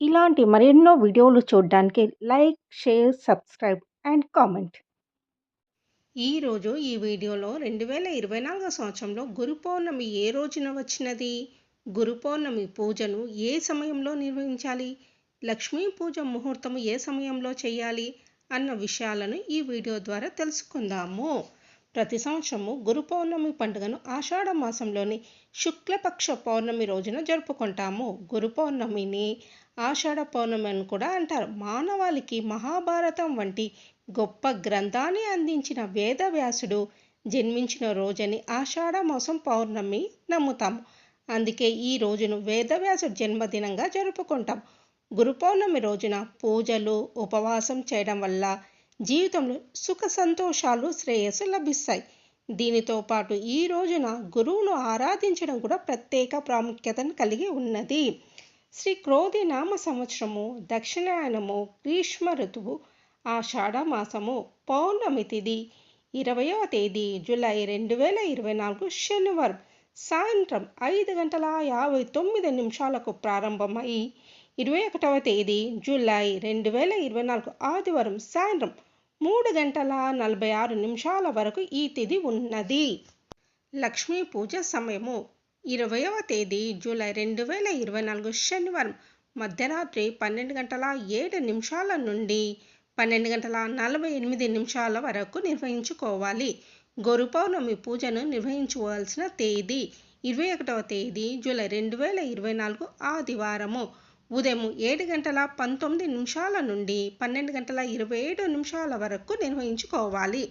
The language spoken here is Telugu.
ఇలాంటి మరెన్నో వీడియోలు చూడడానికి like, share, subscribe and comment. ఈరోజు ఈ వీడియోలో 2024 సంవత్సరంలో గురు పౌర్ణమి ఏ రోజున వచ్చినది, గురు పౌర్ణమి పూజను ఏ సమయంలో నిర్వహించాలి, లక్ష్మీ పూజ ముహూర్తము ఏ సమయంలో చేయాలి అన్న విషయాలను ఈ వీడియో ద్వారా తెలుసుకుందాము. ప్రతి సంవత్సరము గురు పౌర్ణమి పండుగను ఆషాఢ మాసంలోని శుక్లపక్ష పౌర్ణమి రోజున జరుపుకుంటాము. గురు పౌర్ణమిని ఆషాఢ పౌర్ణమి అని కూడా అంటారు. మానవాళికి మహాభారతం వంటి గొప్ప గ్రంథాన్ని అందించిన వేదవ్యాసుడు జన్మించిన రోజని ఆషాఢ మాసం పౌర్ణమి నమ్ముతాము. అందుకే ఈ రోజును వేదవ్యాసుడు జన్మదినంగా జరుపుకుంటాం. గురు పౌర్ణమి రోజున పూజలు, ఉపవాసం చేయడం వల్ల జీవితంలో సుఖ సంతోషాలు, శ్రేయస్సు లభిస్తాయి. దీనితో పాటు ఈ రోజున గురువును ఆరాధించడం కూడా ప్రత్యేక ప్రాముఖ్యతను కలిగి ఉన్నది. శ్రీ క్రోధి నామ సంవత్సరము, దక్షిణాయనము, గ్రీష్మ ఋతువు, ఆషాఢ మాసము, పౌర్ణమి తిథి 20వ తేదీ జూలై 2024 శనివారం సాయంత్రం 5:59 ప్రారంభమై 21వ తేదీ జూలై 2024 ఆదివారం సాయంత్రం 3:46 వరకు ఈ తిథి ఉన్నది. లక్ష్మీ పూజ సమయము 20వ తేదీ జూలై 2024 శనివారం మధ్యరాత్రి 12:07 నుండి 12:48 వరకు నిర్వహించుకోవాలి. గురు పౌర్ణమి పూజను నిర్వహించుకోవాల్సిన తేదీ 21వ తేదీ జూలై 2024 ఆదివారము ఉదయం 7:19 నుండి 12:27 వరకు నిర్వహించుకోవాలి.